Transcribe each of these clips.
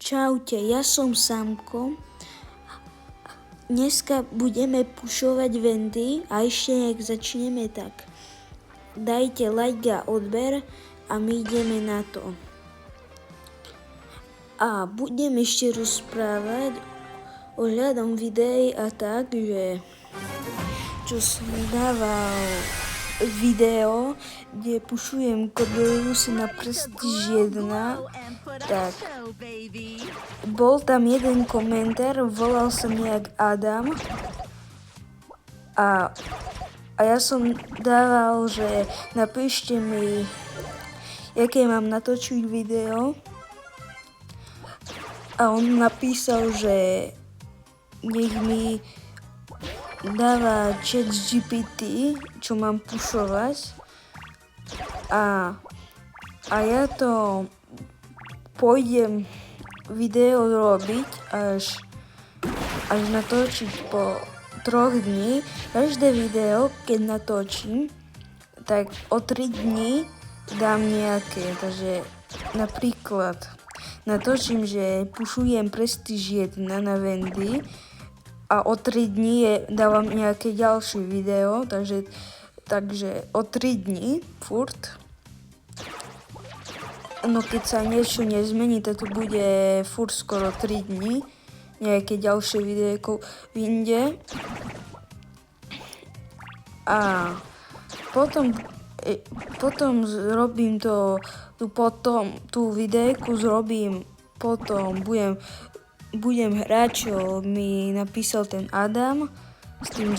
Čaute, ja som Samko. Dneska budeme pušovať venty a ešte nech začneme tak. Dajte like a odber a my ideme na to. A budem ešte rozprávať ohľadom videí a tak, že čo som dával video, kde pušujem Codelius na Prestige 1, tak bol tam jeden komentár, volal sa nejak Adam a ja som dával, že napíšte mi, jaké mám natočiť video, a on napísal, že nech mi dáva ChatGPT, čo mám pušovať, a ja to pôjdem video robiť až natočiť po 3 dní. Každé video, keď natočím, tak o 3 dní dám nejaké. Takže napríklad natočím, že pušujem Prestige 1 na Vendy a o 3 dní dávam nejaké ďalšie video, takže o 3 dní furt. No keď sa niečo nezmení, tak to bude furt skoro 3 dní. Nejaké ďalšie videjko vyjde. A potom zrobím tú videjku zrobím, potom budem hrať, čo mi napísal ten Adam s tým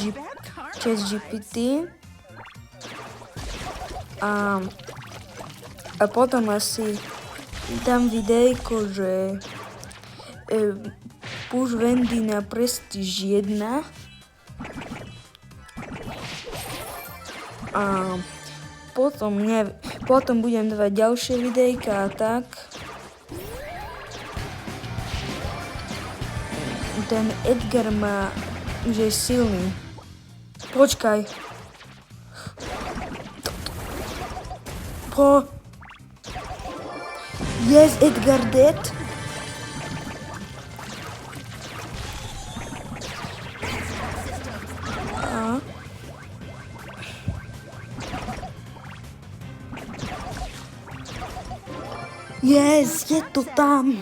ChatGPT. A potom asi dám videjko, že push vendy na Prestige 1. A potom budem dávať ďalšie videjka a tak. Ten Edgar že je silný. Počkaj. Yes, Edgar dead. Yes, je to tam.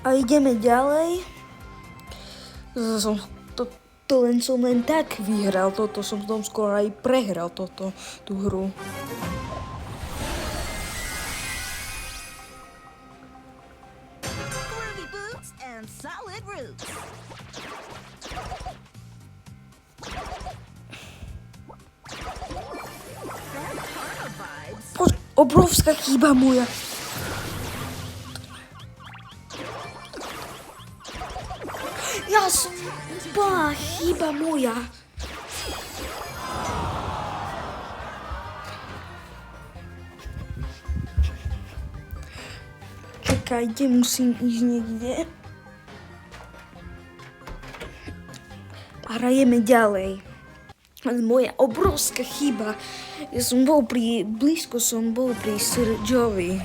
A ideme ďalej. To som len tak vyhral, toto som tam skoro aj prehral tú hru. Obrovská chyba moja. Ja som chyba moja. Čakajte, musím ísť niekde. A hrajeme ďalej. Moja obrovská chyba. Blízko som bol pri Sergiovi.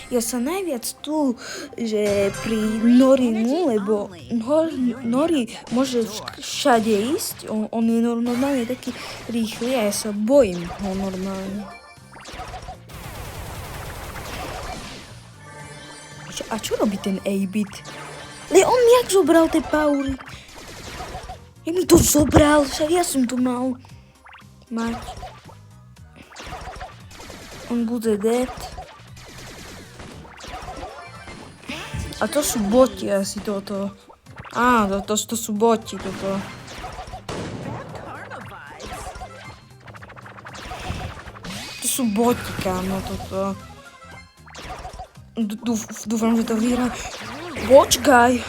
Ja sa najviac tu, že pri Norimu, lebo Nori môže všade ísť, on je normálne taký rýchly a ja sa bojím ho normálne. A čo robí ten 8-bit? Ale on jak zobral tie paury? Ja mi to zobral, však ja som to mal mať. On bude dead. A to sú boti asi toto. To sú boti toto. To sú boti, kámo, toto. Dúfam, že to vyhrá. Počkaj!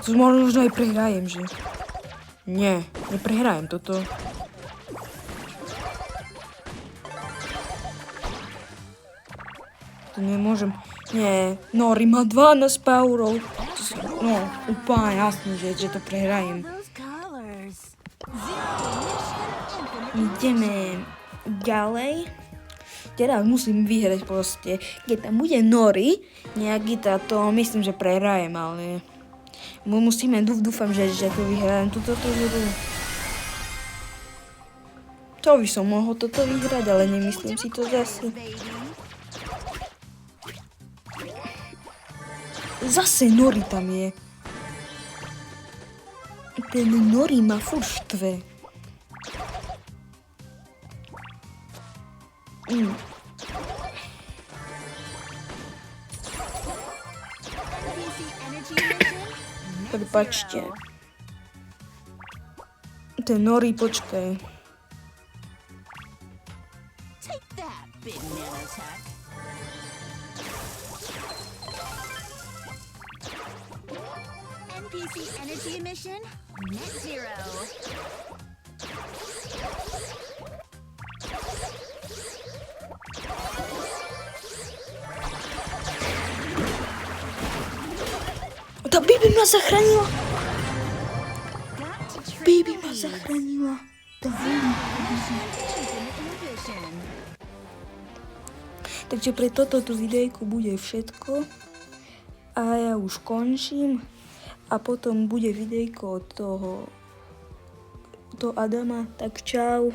To možno aj prehrajem, že? Nie, neprehrajem toto. To nemôžem. Nie, Nori má 12 powerov. No, úplne jasné, že to prehrajem. Ideme ďalej. Teraz musím vyhrať proste. Keď tam bude Nori, nejaký táto, myslím, že prehrajem, ale musíme, dúfam, že to vyhrajem túto hru. To by som mohol toto vyhrať, ale nemyslím si to zase. Zase Nori tam je. Ten Nori ma furt štve. Prepačte. Ten Nori, počkaj. NPC energy emission net zero. Tá Bibi ma zachránila. Bibi ma zachránila. Takže pre toto videjko bude všetko. A ja už končím. A potom bude videjko od toho Adama. Tak čau.